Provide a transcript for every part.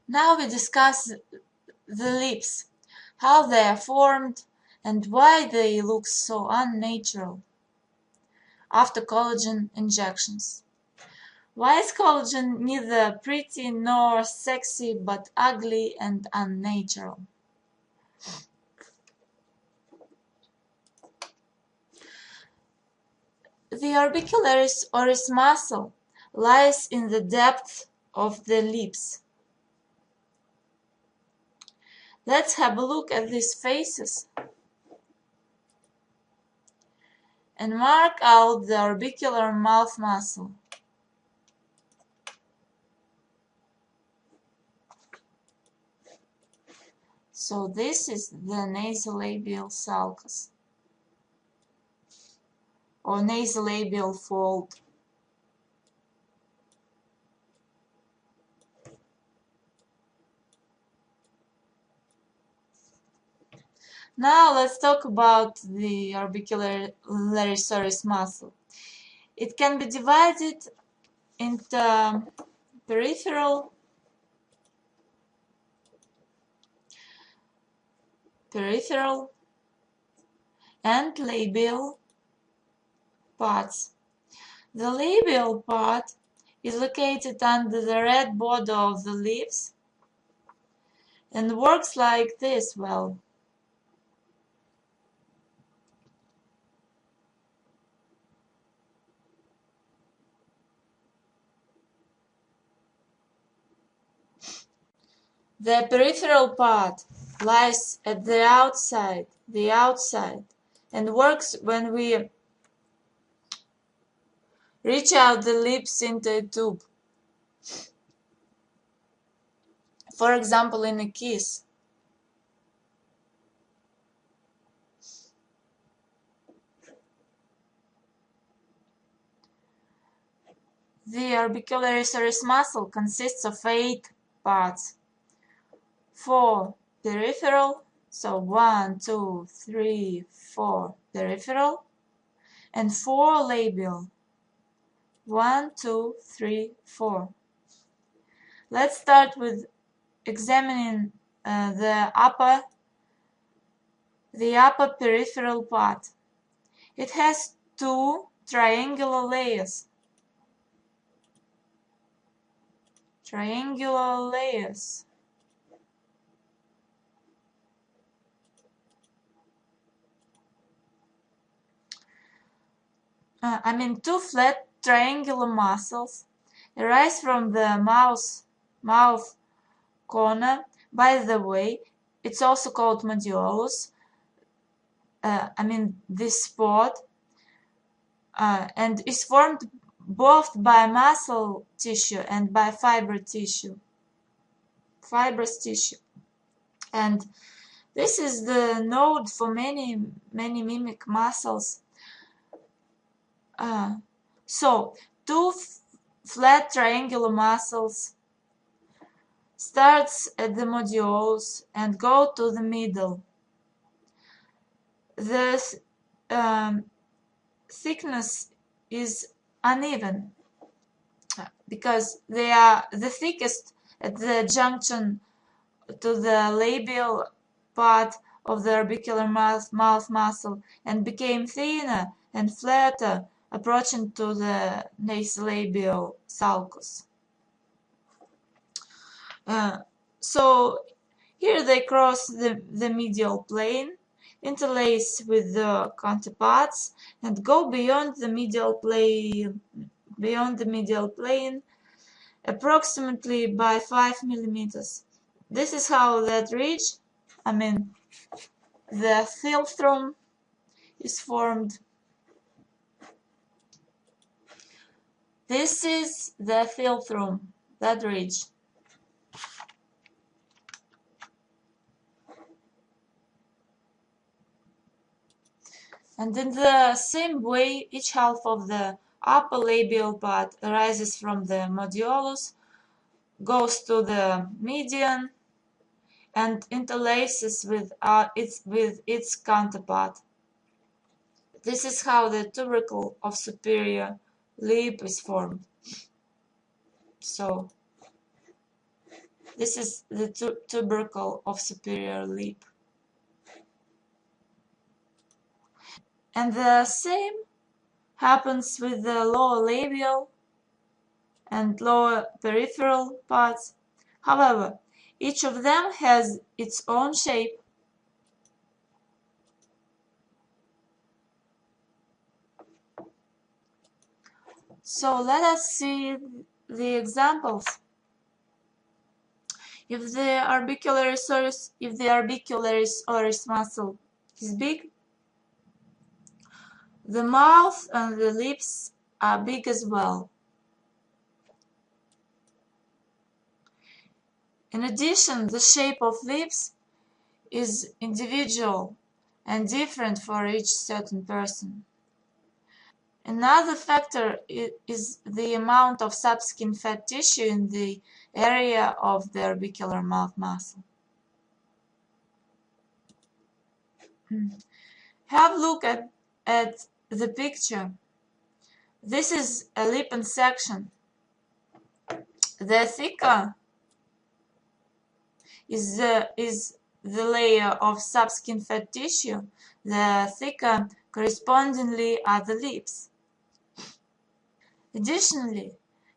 Now we discuss the lips, how they are formed, and why they look so unnatural after collagen injections. Why is collagen neither pretty nor sexy but ugly and unnatural? The orbicularis oris muscle lies in the depth of the lips. Let's have a look at these faces and mark out the orbicular mouth muscle. So this is the nasolabial sulcus or nasolabial fold. Now let's talk about the orbicularis oris muscle. It can be divided into peripheral and labial parts. The labial part is located under the red border of the lips and works like this. Well, the peripheral part lies at the outside, and works when we reach out the lips into a tube. For example, in a kiss. The orbicularis oris muscle consists of 8 parts. 4 peripheral, so 1, 2, 3, 4 peripheral, and 4 labial. 1, 2, 3, 4. Let's start with examining the upper peripheral part. It has 2 triangular layers. Two flat triangular muscles arise from the mouth corner. By the way, it's also called modiolus. This spot, and is formed both by muscle tissue and by fibrous tissue. And this is the node for many mimic muscles. So 2 flat triangular muscles starts at the modiolus and go to the middle. The thickness is uneven because they are the thickest at the junction to the labial part of the orbicular mouth muscle and became thinner and flatter approaching to the nasolabial sulcus. So here they cross the medial plane, interlace with the counterparts, and go beyond the medial plane approximately by 5 millimeters. This is how that ridge, the philtrum, is formed. This is the philtrum, that ridge. And in the same way, each half of the upper labial part arises from the modiolus, goes to the median, and interlaces with its counterpart. This is how the tubercle of superior lip is formed. So This is the tubercle of superior lip. And the same happens with the lower labial and lower peripheral parts. However, each of them has its own shape. So let us see the examples. If the orbicularis oris muscle is big, the mouth and the lips are big as well. In addition, the shape of lips is individual and different for each certain person. Another factor is the amount of subskin fat tissue in the area of the orbicular mouth muscle. Have a look at the picture. This is a lip section. The thicker is the layer of subskin fat tissue, the thicker correspondingly are the lips. Additionally,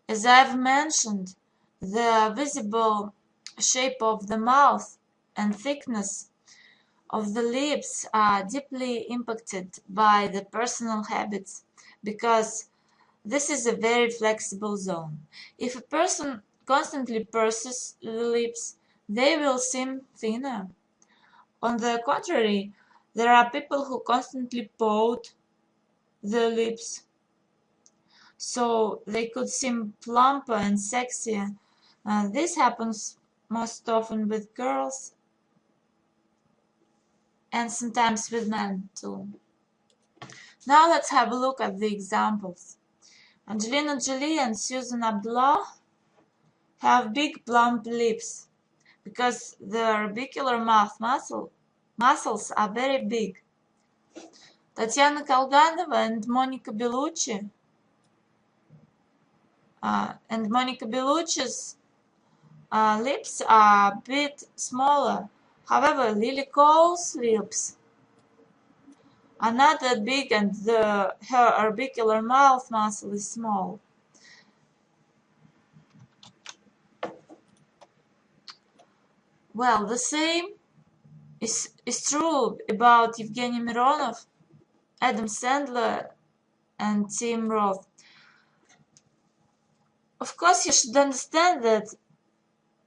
as I've mentioned, the visible shape of the mouth and thickness of the lips are deeply impacted by the personal habits, because this is a very flexible zone. If a person constantly purses the lips, they will seem thinner. On the contrary, there are people who constantly pout the lips, so they could seem plumper and sexier. This happens most often with girls and sometimes with men too. Now let's have a look at the examples. Angelina Jolie and Susan Abdullah have big plump lips because the orbicular mouth muscles are very big. Tatiana Kolganova and Monica Bellucci's lips are a bit smaller. However, Lily Cole's lips are not that big, and her orbicular mouth muscle is small. Well, the same is true about Evgeny Mironov, Adam Sandler, and Tim Roth. Of course, you should understand that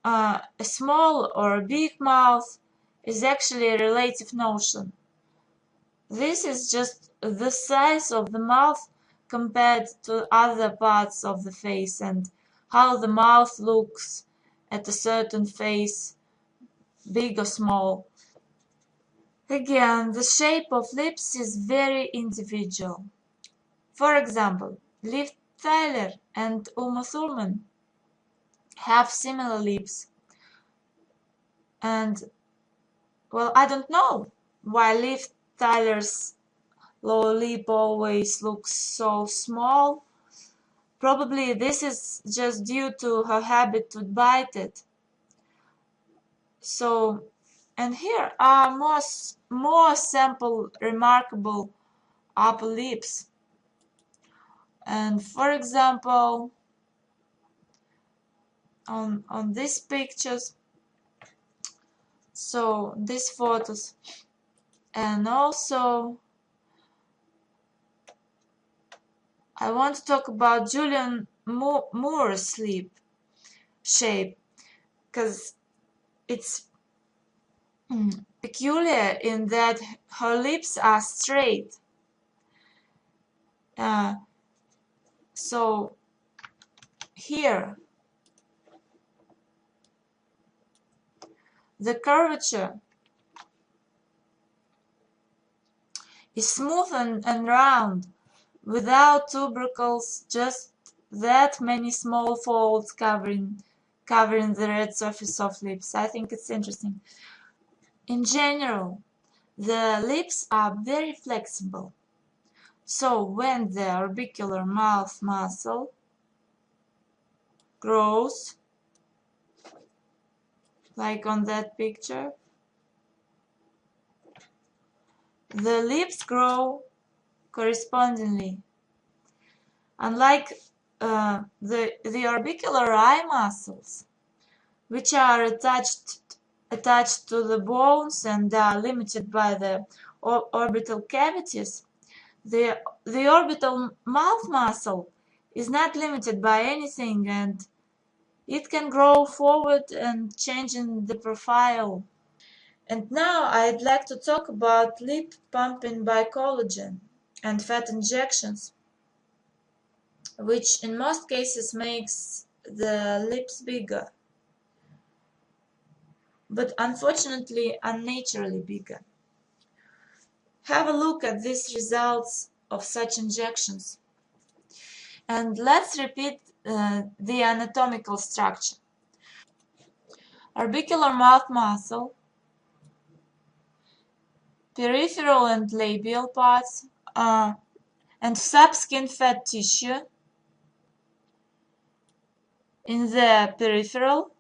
a small or a big mouth is actually a relative notion. This is just the size of the mouth compared to other parts of the face and how the mouth looks at a certain face, big or small. Again, the shape of lips is very individual. For example, Liv Tyler and Uma Thurman have similar lips. And, well, I don't know why Liv Tyler's lower lip always looks so small. Probably this is just due to her habit to bite it. So, and here are more sample remarkable upper lips. And for example, on these pictures, so these photos, and also I want to talk about Julianne Moore's lip shape, because it's peculiar in that her lips are straight. So here, the curvature is smooth and round, without tubercles, just that many small folds covering the red surface of lips. I think it's interesting. In general, the lips are very flexible. So when the orbicular mouth muscle grows, like on that picture. The lips grow correspondingly. Unlike the orbicular eye muscles, which are attached to the bones and are limited by the orbital cavities, the orbital mouth muscle is not limited by anything, and it can grow forward and changing the profile. And now I'd like to talk about lip pumping by collagen and fat injections, which in most cases makes the lips bigger, but unfortunately unnaturally bigger. Have a look at these results of such injections. And let's repeat the anatomical structure. Orbicular mouth muscle, peripheral and labial parts, and subskin fat tissue in the peripheral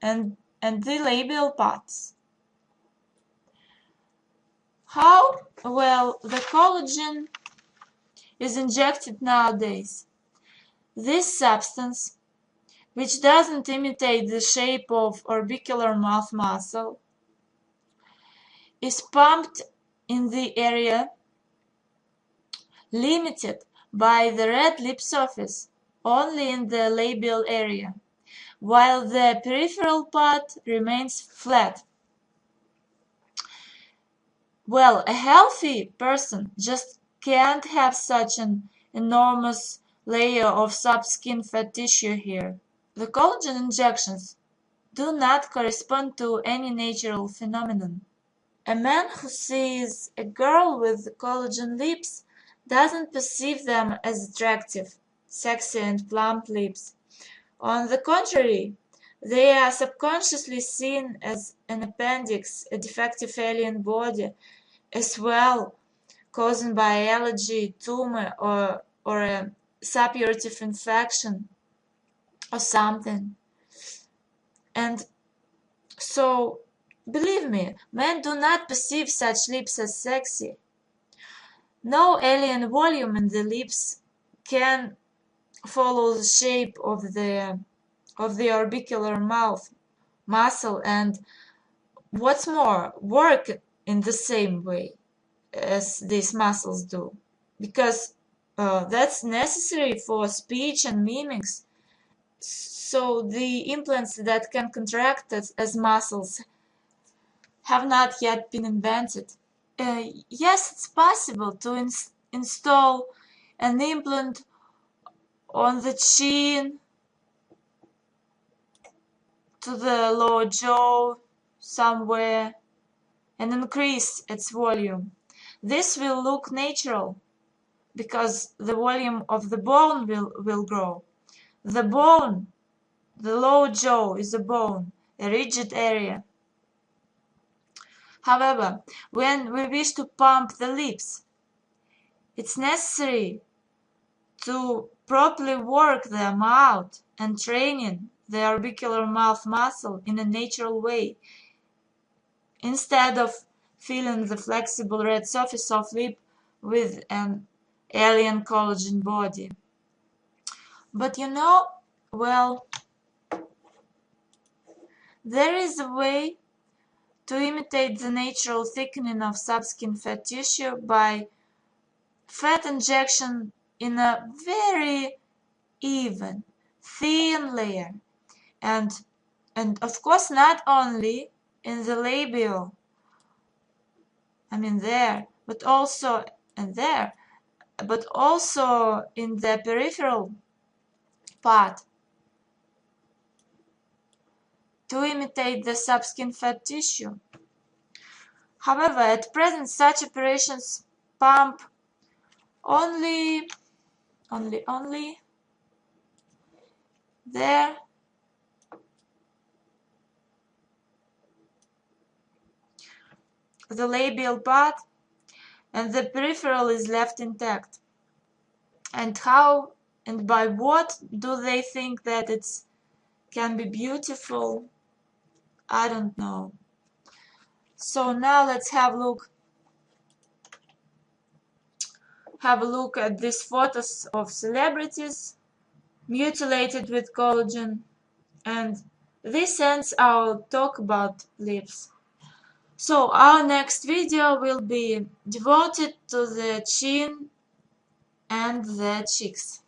and the labial parts. How? Well, the collagen is injected nowadays. This substance, which doesn't imitate the shape of orbicular mouth muscle, is pumped in the area limited by the red lip surface, only in the labial area, while the peripheral part remains flat. Well, a healthy person just can't have such an enormous layer of subskin fat tissue here. The collagen injections do not correspond to any natural phenomenon. A man who sees a girl with collagen lips doesn't perceive them as attractive, sexy and plump lips. On the contrary, they are subconsciously seen as an appendix, a defective alien body, a swell caused by allergy, tumor, or a suppurative infection or something. And so, believe me, men do not perceive such lips as sexy. No alien volume in the lips can follow the shape of the orbicular mouth muscle, and what's more, work in the same way as these muscles do, because that's necessary for speech and mimics. So the implants that can contract as muscles have not yet been invented. Yes, it's possible to install an implant on the chin, to the lower jaw somewhere, and increase its volume. This will look natural because the volume of the bone will grow. The bone, the lower jaw is a bone, a rigid area. However, when we wish to pump the lips, it's necessary to properly work them out and training the orbicular mouth muscle in a natural way, instead of filling the flexible red surface of lip with an alien collagen body. But well, there is a way to imitate the natural thickening of subskin fat tissue by fat injection in a very even, thin layer, and of course not only in the labial, there, but also in there, but also in the peripheral part, to imitate the subskin fat tissue. However, at present such operations pump only there, the labial part, and the peripheral is left intact. And how and by what do they think that it can be beautiful? I don't know. So now let's have a look at these photos of celebrities mutilated with collagen, and this ends our talk about lips. So our next video will be devoted to the chin and the cheeks.